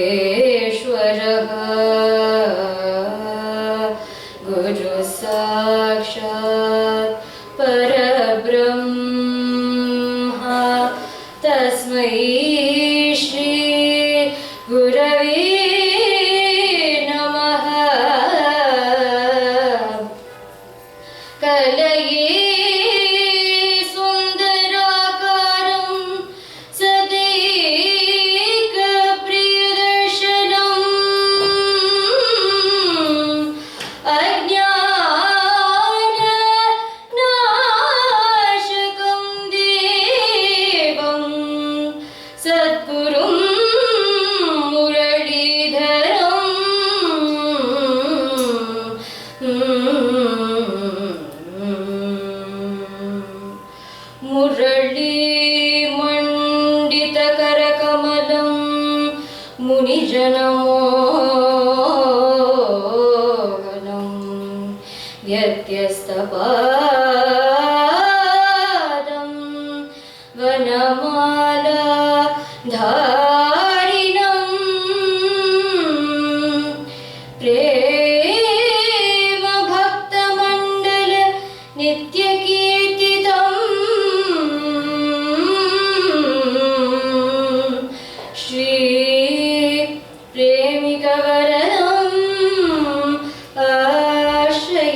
सर्वेश्वरः गुरु साक्षात् परब्रह्म तस्मै श्री गुरवे नमः। कलये व्यत्यस्तपादं वनमाला धारिणं प्रेम भक्तमण्डल नित्यकीर्तितं श्री प्रेमिकवरदम् आश्रयेऽहम्।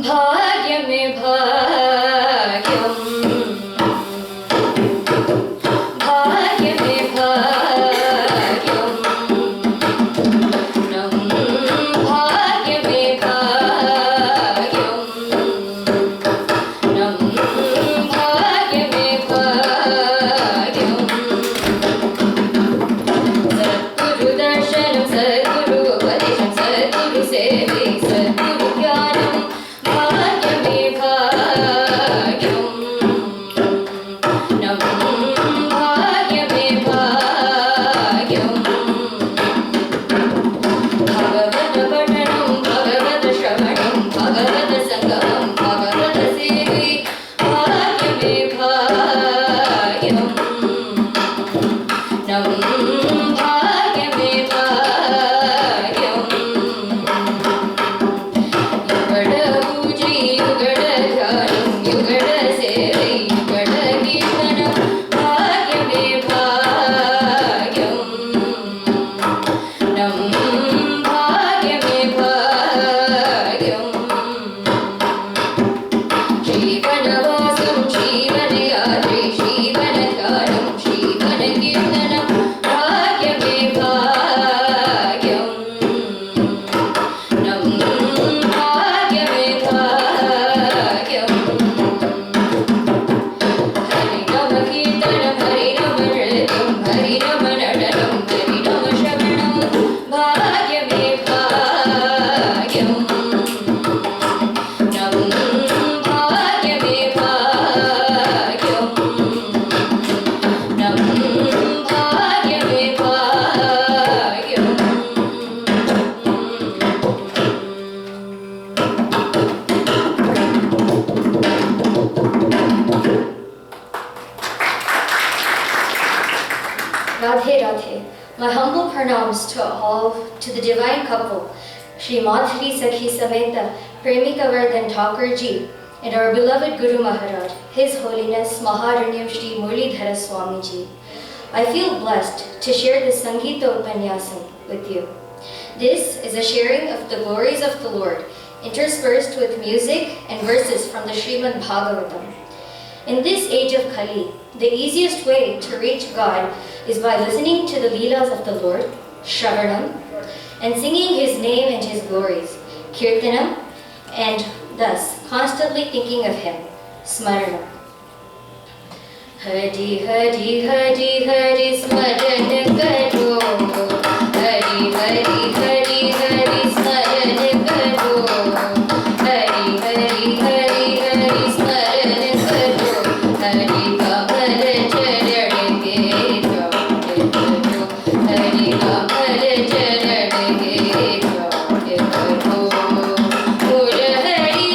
भाग्य में भाग्यम, भाग्य में भाग्यम, नम भाग्य में भाग्यम, नम भाग्य में भाग्यम। सद्गुरु दर्शनम, सद्गुरु उपदेशम, सद्गुरु सेवे, सद्गुरु ज्ञानम भाग्य में भाग्यम, नम भाग्य में भाग्यम। भगवत पठनम, भगवत श्रवणम, भगवत संगमम, भगवत सेवे भाग्य में भाग्यम, नम भाग्य में भाग्यम। युगड़ पूजी युगड़ ध्यानम, युगड़ सेवे, युगड़ कीर्तनम भाग्य में भाग्यम, नम भाग्य में भाग्यम। श्रीवनवासं श्रीवनयात्रे श्रीवनध्यानं श्रीवनकीर्तनं भाग्य में भाग्यम, नम भाग्य में भाग्यम। हरिनाम कीर्तनं हरिनाम नृत्यं हरिनाम नटनं हरिनाम श्रवणं भाग्य में भाग्यम, नम भाग्य में भाग्यम, नम भाग्य में Bhagyam. Radhe Radhe. My humble pranams to all, to the divine couple, Shri Madhuri Sakhi Sameta Premika Vardhan Thakur Ji, and our beloved Guru Maharaj, His Holiness Maharanyam Shri Murlidhara Swami Ji. I feel blessed to share this Sangeeta Upanyasam with you. This is a sharing of the glories of the Lord, interspersed with music and verses from the Srimad Bhagavatam. In this age of Kali, the easiest way to reach God is by listening to the Leelas of the Lord, Shravanam, and singing His name and His glories, Kirtanam, and thus constantly thinking of Him, Smaranam. Hari Hari Hari Hari Smaran Karo, Hari Hari Hari Hari Smaran Karo, Hari Hari Hari Hari Smaran Karo, Hari Kamal Charan ke Gaute Karo, Hari Kamal Charan ke Gaute Karo, Murari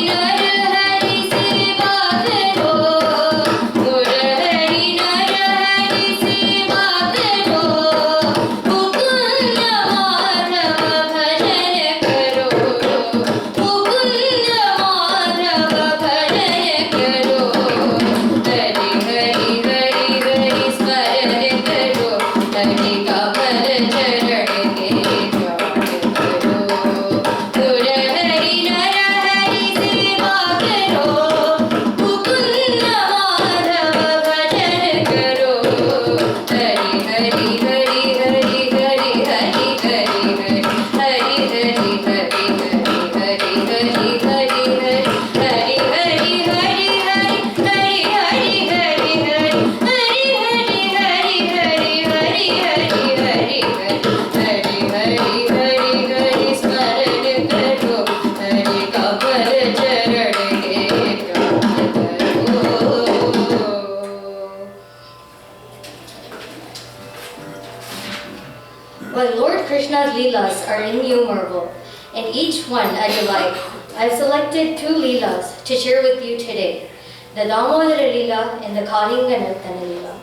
Krishna's leelas are innumerable, and each one a delight. I've selected 2 leelas to share with you today, the Damodara Leela and the Kalinga Nartana Leela.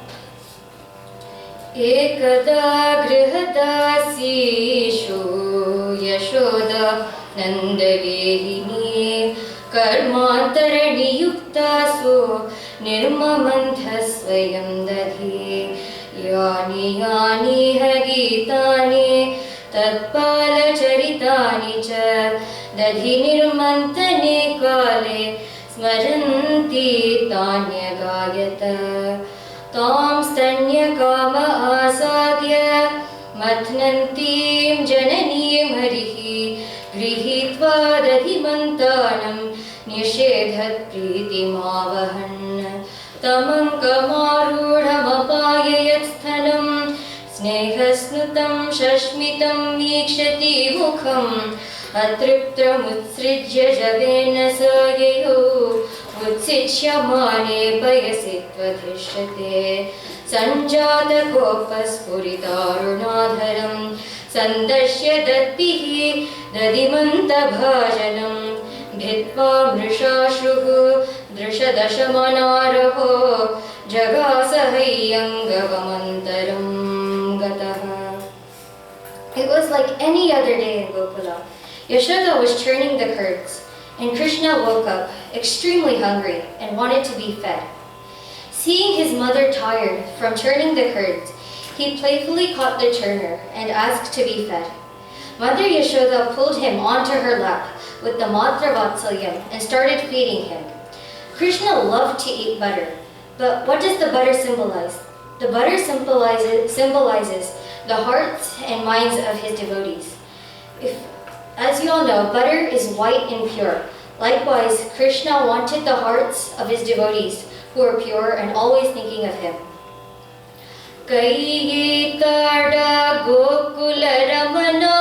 Ekada grihadasishu yashoda nandagehini karmantarani yuktasu nirmamantha swayam dadhi yani yani hagitani tatpala charitani cha dadhi nirmantane kale smaranti tanya gayata tam stanya kama asadya mathnantim jananim harihi grihitva dadhimantanam nishedhat pritimavahan tamam kamarudhamapayayat sthanam snehasnutam shashmitam vikshati mukham atriptramutsrijya javena sayayo utsichyamane payasitvadhishyate sanjata kopaspuritarunadharam sandashya dattihi dadimanta bhajanam bhitva mrishashruhu drishadashamanaraho jagasahayangavamantaram gataha. It was like any other day in Gokula. Yashoda was churning the curds, and Krishna woke up extremely hungry and wanted to be fed. Seeing his mother tired from churning the curds, he playfully caught the churner and asked to be fed. Mother Yashoda pulled him onto her lap with the Matra Vatsalyam and started feeding him. Krishna loved to eat butter, but what does the butter symbolize? The butter symbolizes the hearts and minds of his devotees. As you all know, butter is white and pure. Likewise, Krishna wanted the hearts of his devotees who are pure and always thinking of him. Kaigitada Gokula Ramana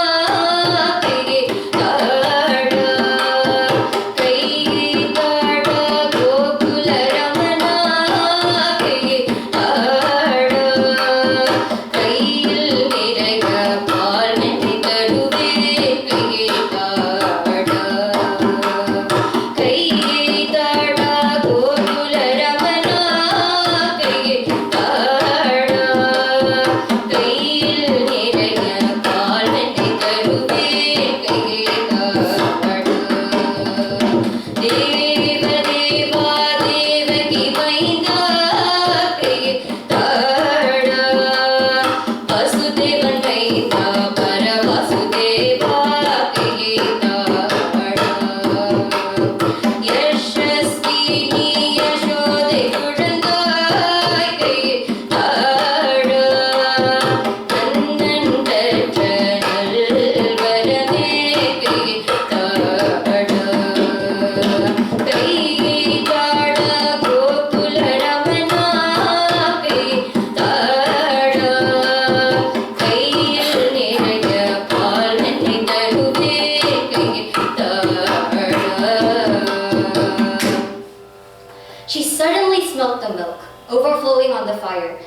overflowing on the fire.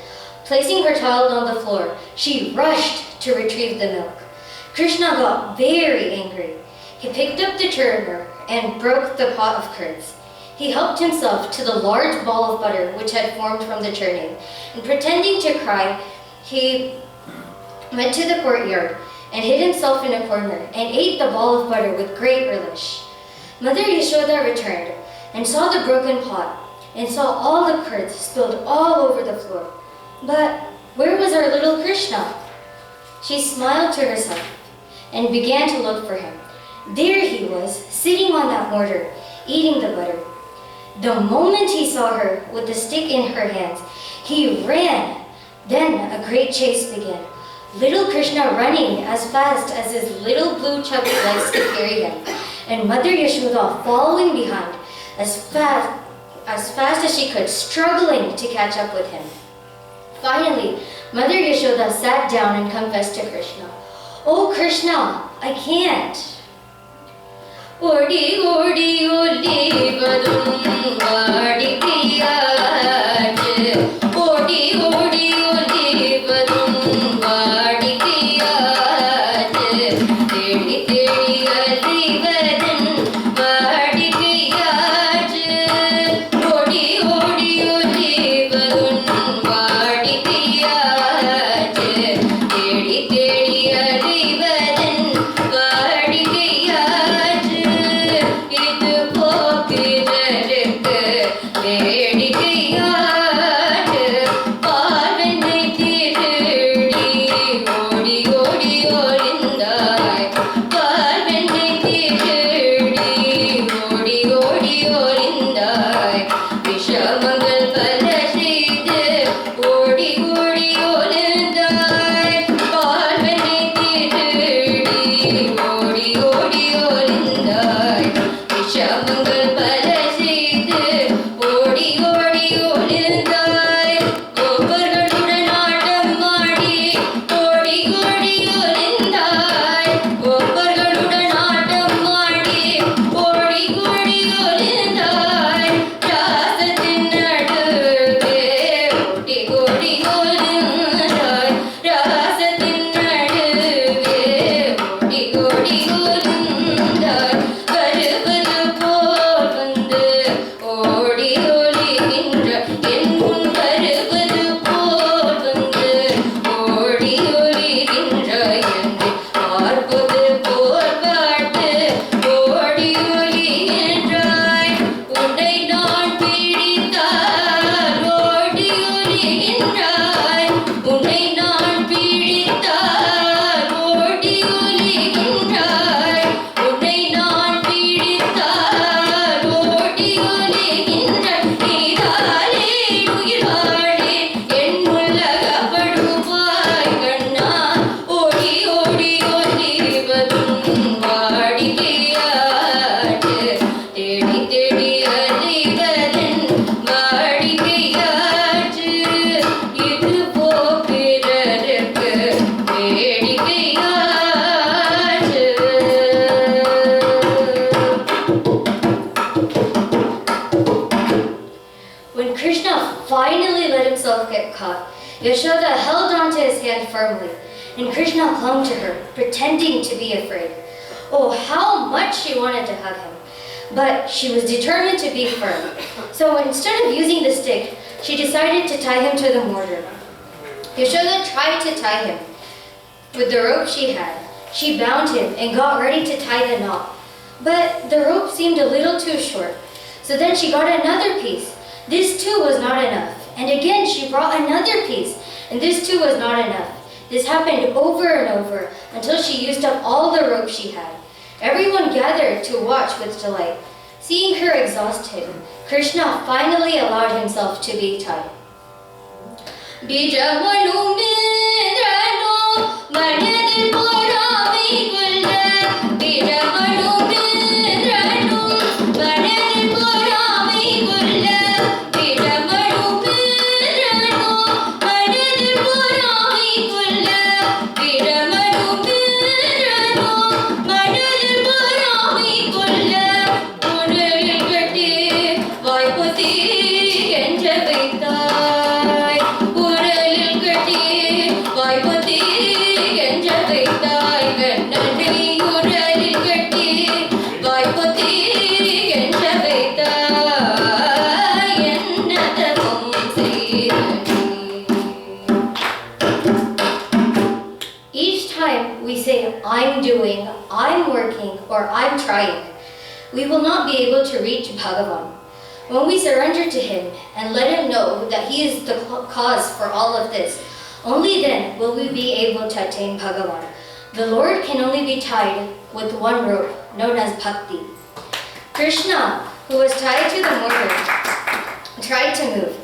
Placing her child on the floor, she rushed to retrieve the milk. Krishna got very angry. He picked up the churner and broke the pot of curds. He helped himself to the large ball of butter which had formed from the churning, and pretending to cry, he went to the courtyard and hid himself in a corner and ate the ball of butter with great relish. Mother Yashoda returned and saw the broken pot and saw all the curds spilled all over the floor. But where was our little Krishna? She smiled to herself and began to look for him. There he was, sitting on that mortar, eating the butter. The moment he saw her with the stick in her hands, he ran. Then a great chase began. Little Krishna running as fast as his little blue chubby legs could carry him, and Mother Yashoda following behind as fast as she could, struggling to catch up with him. Finally, Mother Yashoda sat down and confessed to Krishna, "Oh Krishna, I can't." Odi odi odi vadum vadi priyaj. Odi odi odi vadum vadi priyaj. finally let himself get caught, Yashoda held onto his hand firmly, and Krishna clung to her, pretending to be afraid. Oh, how much she wanted to hug him. But she was determined to be firm. So instead of using the stick, she decided to tie him to the mortar. Yashoda tried to tie him with the rope she had. She bound him and got ready to tie the knot. But the rope seemed a little too short. So then she got another piece. This too was not enough. And again she brought another piece. And this too was not enough. This happened over and over until she used up all the rope she had. Everyone gathered to watch with delight. Seeing her exhausted, Krishna finally allowed himself to be tied. I'm doing, I'm working, or I'm trying, we will not be able to reach Bhagavan. When we surrender to him and let him know that he is the cause for all of this, only then will we be able to attain Bhagavan. The Lord can only be tied with one rope, known as bhakti. Krishna, who was tied to the mortar, tried to move.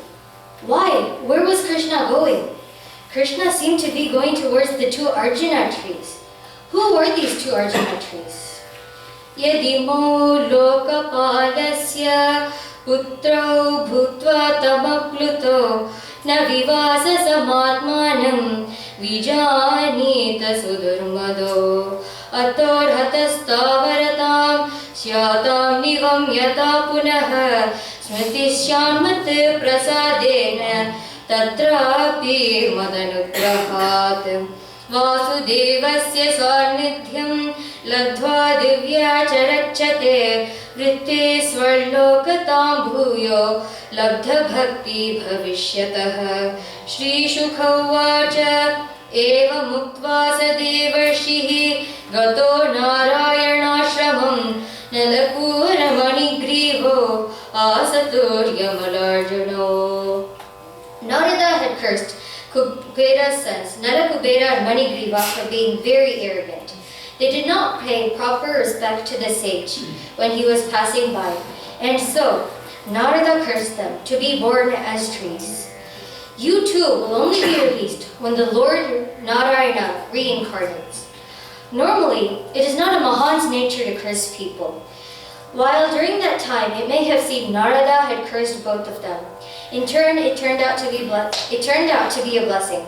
Why? Where was Krishna going? Krishna seemed to be going towards the two Arjuna trees. Who were these two Arjuna trees? Yadimo lokapalasya putrau bhutva tamapluto na vivasa samatmanam vijanita sudurmado atorhatastavaratam syatam nivam yata punah smritishyanmat prasadena tatrapi madanugrahat वासुदेवस्य सान्निध्यं लब्ध्वा दिव्या च रक्षते वृत्ते स्वर्लोकतां भूयो लब्धभक्ति भविष्यतः श्रीशुक उवाच एवमुक्त्वा स देवर्षिः गतो नारायणाश्रमं नलकूरमणिग्रीवो आसतुर्यमलार्जुनो. Narada had cursed Kubera's sons, Nalakubera and Manigriva, for being very arrogant. They did not pay proper respect to the sage when he was passing by, and so Narada cursed them to be born as trees. You too will only be released when the Lord Narayana reincarnates. Normally, it is not a Mahan's nature to curse people. While during that time it may have seemed Narada had cursed both of them, in turn it turned out to be a blessing.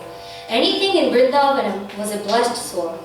Anything in Vrindavanam was a blessed soul.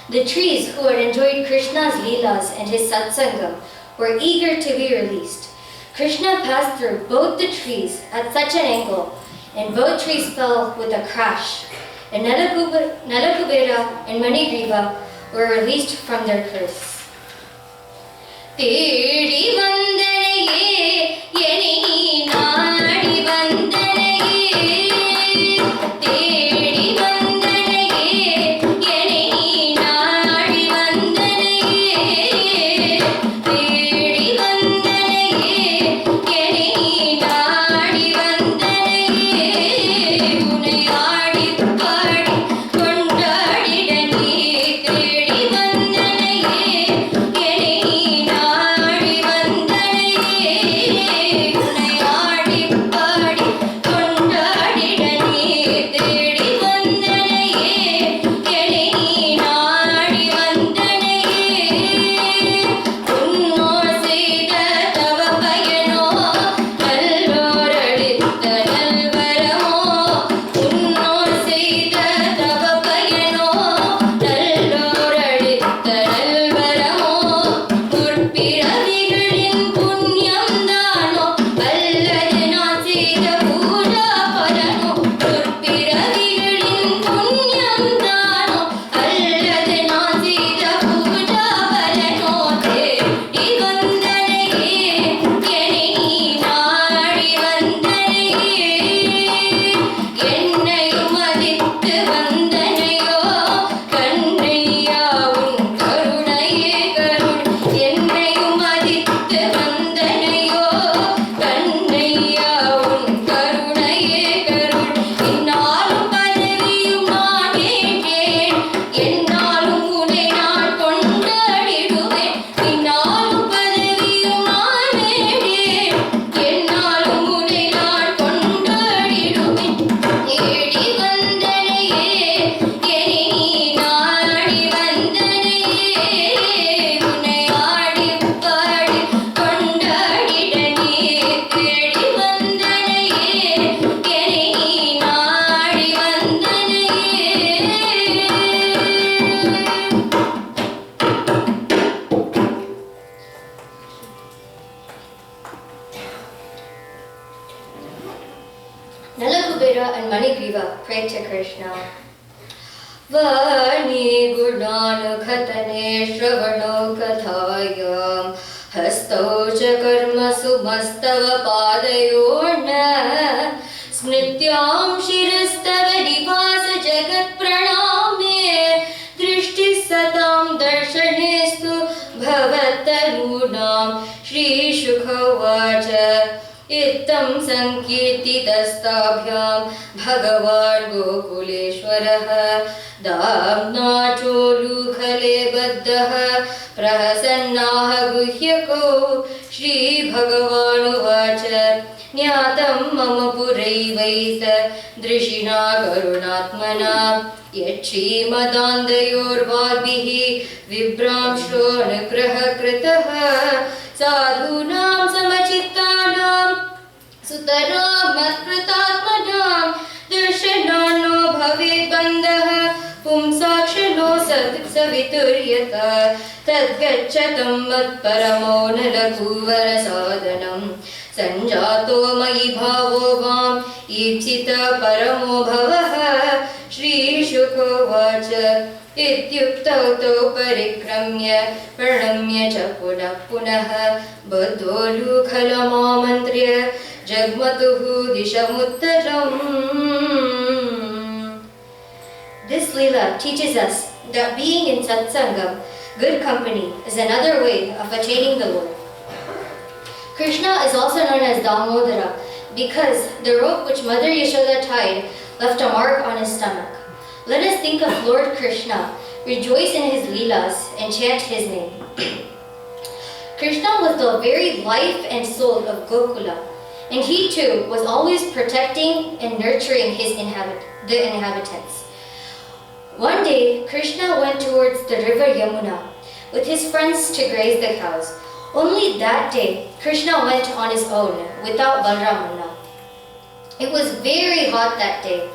The trees who had enjoyed Krishna's leelas and his satsangam were eager to be released. Krishna passed through both the trees at such an angle, and both trees fell with a crash, and Nalakubera and Manigriva were released from their curse. pray to Krishna. Vani gudanu khatane shravano kathayam hastau cha karma sumastava padayorna smrityam shirastava nivasa jagat praname drishti satam darshanestu bhavatanunam Shri Shukha Ittam Sankirtitastabhyam Bhagavan Gokuleshwaraha Damna Cholu Khale Baddaha Prahasannaha Guhyako Shri Bhagavan Uvacha Nyatam Mama Puraivaita Drishina Karunatmana Yachhi Madandayor Vadbihi Vibramsho Nugraha Kritaha Sadhunam Samachittanam Sutaram Matkritatmanam Darshanano Bhavet Bandhaha Pumsakshano Savituryata Tadgachatam Matparamo Nalakuvara Sadhanam Sanjato Mayi Bhavo Vam Ipsita Paramo Bhavaha Shri Shukhovacha Ityuktau to parikramya pranamya cha punah buddholu khalamamantriya jagmatuhu dishamuttaram. This Leela teaches us that being in satsangam, good company, is another way of attaining the Lord. Krishna is also known as Damodara because the rope which Mother Yashoda tied left a mark on his stomach. Let us think of Lord Krishna, rejoice in his Leelas, and chant his name. Krishna was the very life and soul of Gokula, and he too was always protecting and nurturing the inhabitants. One day, Krishna went towards the river Yamuna with his friends to graze the cows. Only that day, Krishna went on his own without Balramana. It was very hot that day,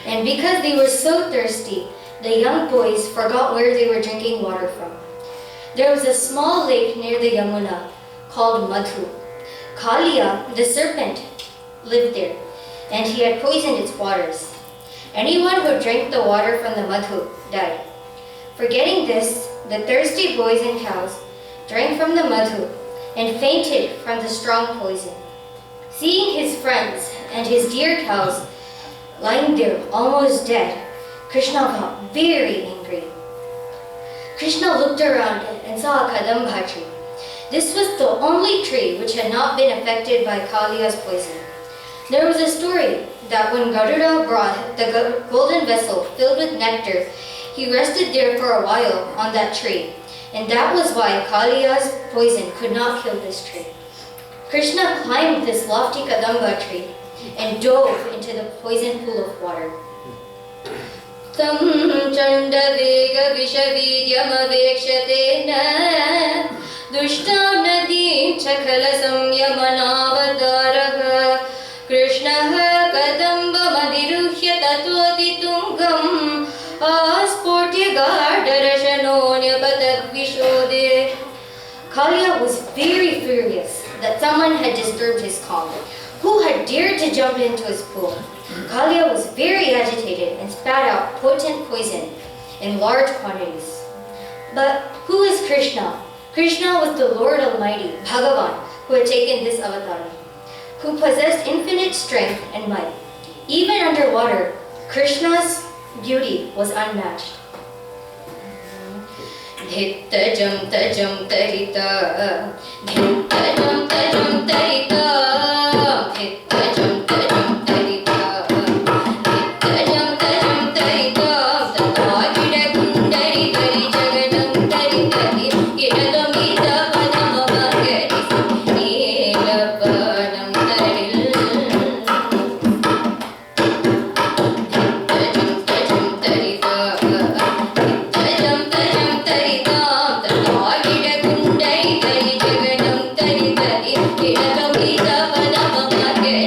and because they were so thirsty, the young boys forgot where they were drinking water from. There was a small lake near the Yamuna called Madhu. Kaliya, the serpent, lived there, and he had poisoned its waters. Anyone who drank the water from the Madhu died. Forgetting this, the thirsty boys and cows drank from the Madhu and fainted from the strong poison. Seeing his friends and his dear cows lying there almost dead, Krishna got very angry. Krishna looked around and saw a kadamba tree. This was the only tree which had not been affected by Kaliya's poison. There was a story that when Garuda brought the golden vessel filled with nectar, he rested there for a while on that tree, and that was why Kaliya's poison could not kill this tree. Krishna climbed this lofty kadamba tree and dove into the poison pool of water. Tam chanda vega vishavidyam avekshate dushtam nadim chakala samyamanavadaraha Krishna kadamba madiruhya tatoti tungam asportya gardarashanonya patagvishode. Kaliya was very furious that someone had disturbed his calm. Who had dared to jump into his pool? Kaliya was very agitated and spat out potent poison in large quantities. But who is Krishna? Krishna was the Lord Almighty, Bhagavan, who had taken this avatar, who possessed infinite strength and might. Even underwater, Krishna's beauty was unmatched. Dhittajam tajam tarita, dhittajam tajam tarita, dhittajam tajam tarita, dhittajam tajam tarita, tatagida kundari tari jagadam tari tari, idadamita padamavagari neelapanam taril. Dhittajam tajam tarita, dhittajam tajam tarita, tatagida kundari tari jagadam tari tari, idadamita padamavagari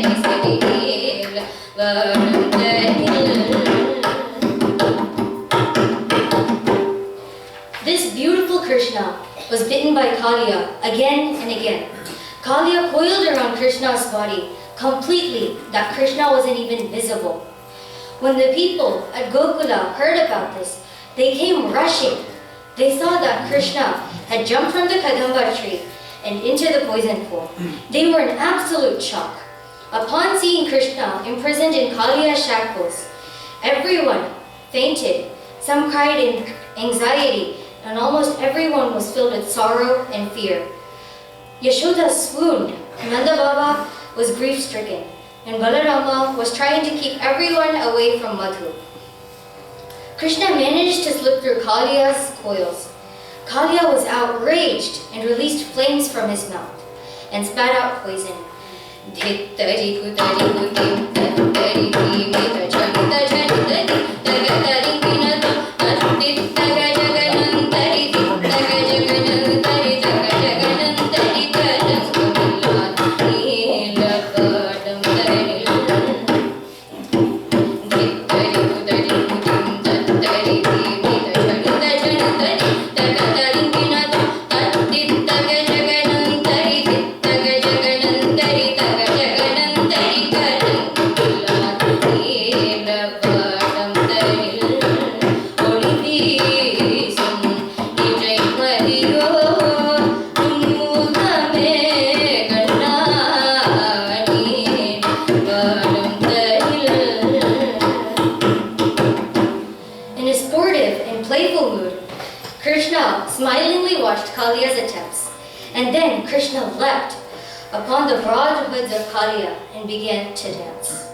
neelapanam taril. This beautiful Krishna was bitten by Kaliya again and again. Kaliya coiled around Krishna's body completely that Krishna wasn't even visible. When the people at Gokula heard about this, they came rushing. They saw that Krishna had jumped from the Kadamba tree and into the poison pool. They were in absolute shock. Upon seeing Krishna imprisoned in Kaliya's shackles, everyone fainted. Some cried in anxiety, and almost everyone was filled with sorrow and fear. Yashoda swooned. Nanda Baba was grief-stricken, and Balarama was trying to keep everyone away from Madhu. Krishna managed to slip through Kaliya's coils. Kaliya was outraged and released flames from his mouth and spat out poison. Smilingly watched Kaliya's attempts, and then Krishna leapt upon the broad hoods of Kaliya and began to dance.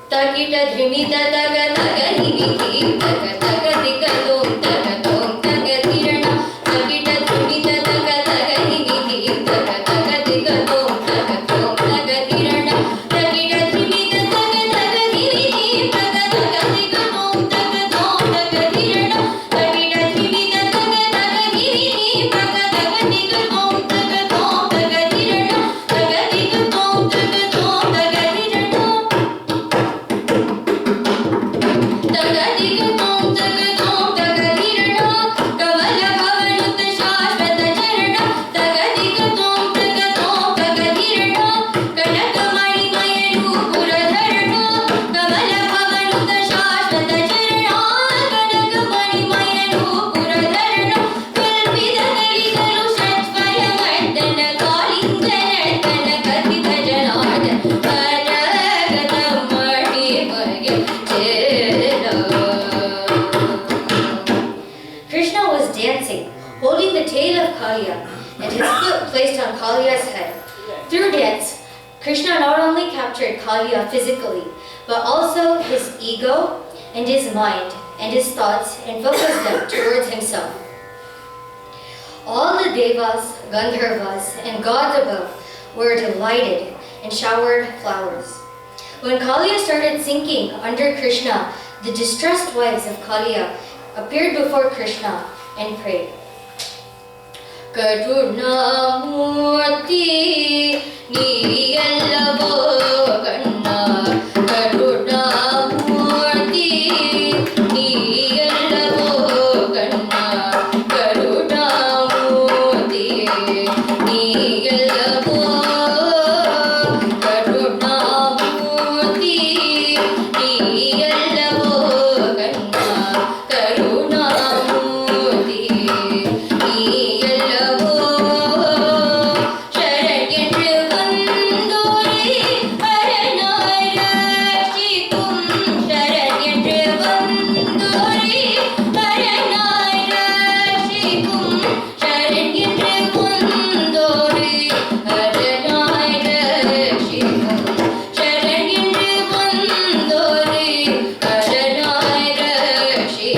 Takita dhrimita taga taga himiti taga taga tika tom taga tirana. Takita dhrimita taga taga himiti taga taga tika tom taga tirana. Takita dhrimita taga taga himiti taga taga tika tom taga tirana. Takita dhrimita taga taga himiti taga taga tika tom taga tirana. Taga tika tom taga tirana. Holding the tail of Kaliya and his foot placed on Kaliya's head. Through dance, Krishna not only captured Kaliya physically, but also his ego and his mind and his thoughts and focused them towards himself. All the devas, Gandharvas, and gods above were delighted and showered flowers. When Kaliya started sinking under Krishna, the distressed wives of Kaliya appeared before Krishna and prayed. Karuna Murti Niyallavo Kanna Karuna Murti Niyallavo Kanna Karuna Murti Niyallavo Karuna Murti Niyallavo Kanna Karuna Murti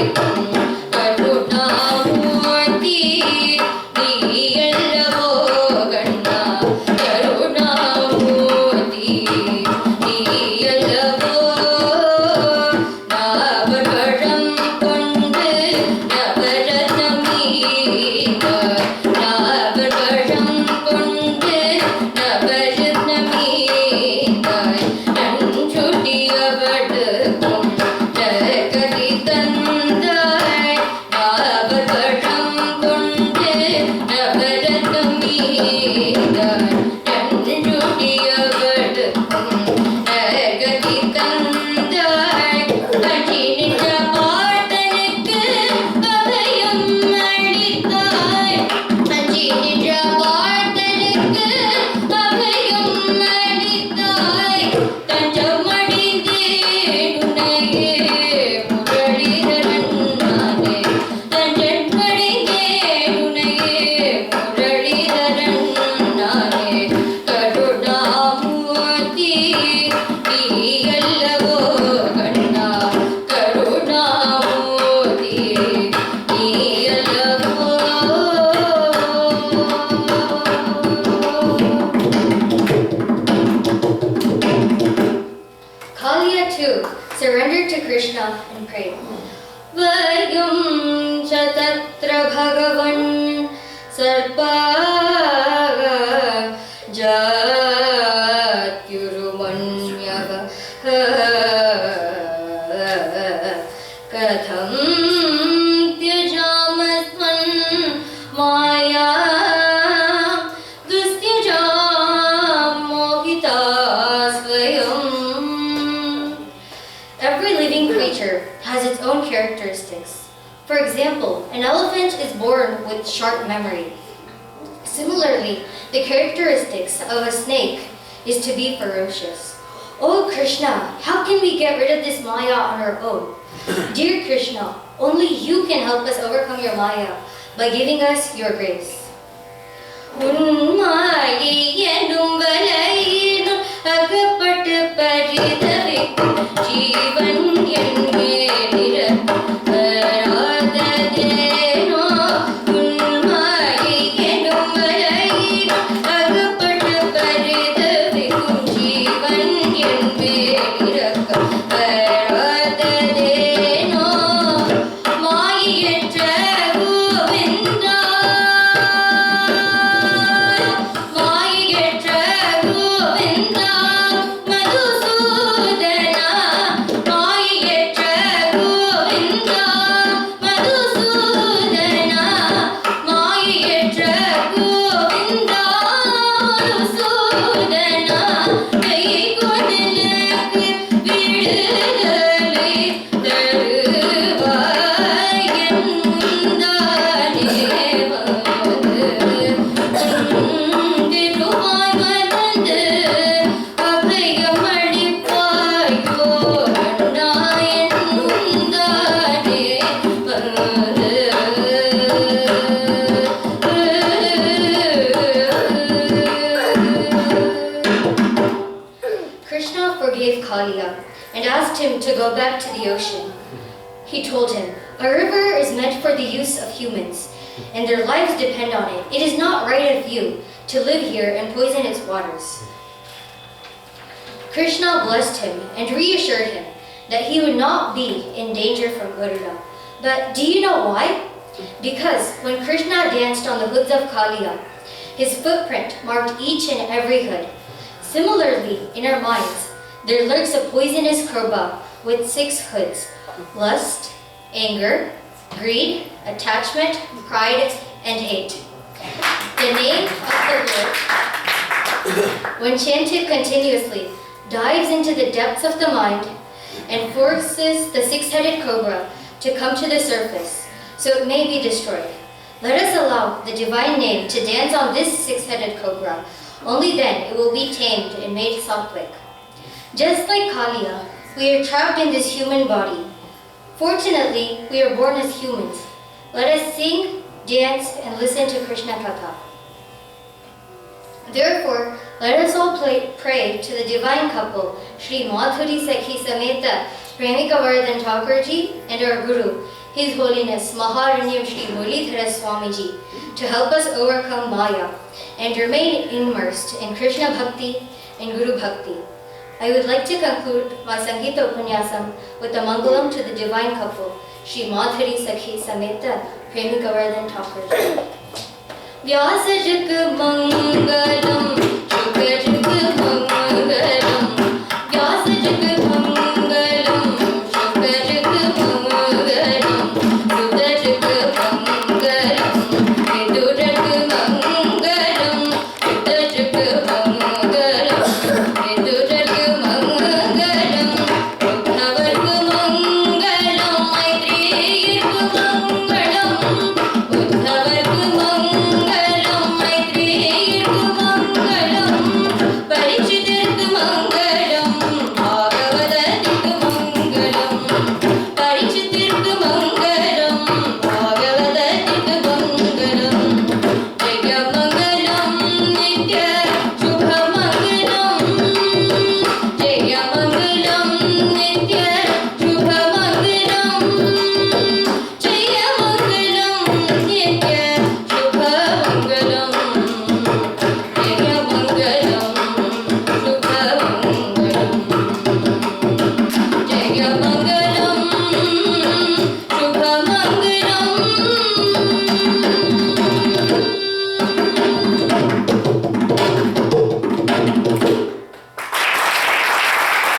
Thank you. Bhagavan Sarpa Jatyurumanyava Katham Tyajamasman Maya Dustyajam Mohita Swayam. Every living creature has its own characteristics. For example, an elephant is born with short memory. Similarly, the characteristics of a snake is to be ferocious. Oh Krishna, how can we get rid of this Maya on our own? Dear Krishna, only you can help us overcome your Maya by giving us your grace. And asked him to go back to the ocean. He told him, a river is meant for the use of humans, and their lives depend on it. It is not right of you to live here and poison its waters. Krishna blessed him and reassured him that he would not be in danger from Garuda. But do you know why? Because when Krishna danced on the hoods of Kaliya, his footprint marked each and every hood. Similarly, in our minds, there lurks a poisonous cobra with 6 hoods: lust, anger, greed, attachment, pride, and hate. The name of the Lord, when chanted continuously, dives into the depths of the mind and forces the 6-headed cobra to come to the surface, so it may be destroyed. Let us allow the divine name to dance on this 6-headed cobra. Only then it will be tamed and made sattvic. Just like Kaliya, we are trapped in this human body. Fortunately, we are born as humans. Let us sing, dance, and listen to Krishna Katha. Therefore, let us all pray to the divine couple, Shri Madhuri Sakhi Sameta Premika Vardhan Thakurji and our Guru, His Holiness Maharanyam Shri Muralidhara Swamiji, to help us overcome Maya and remain immersed in Krishna Bhakti and Guru Bhakti. I would like to conclude my Sangeeta Upanyasam with a Mangalam to the divine couple, Shri Madhuri Sakhi Sameta Premika Vardhan Thakurji. Vyasa Jug Mangalam, Shukha Jug Mangalam.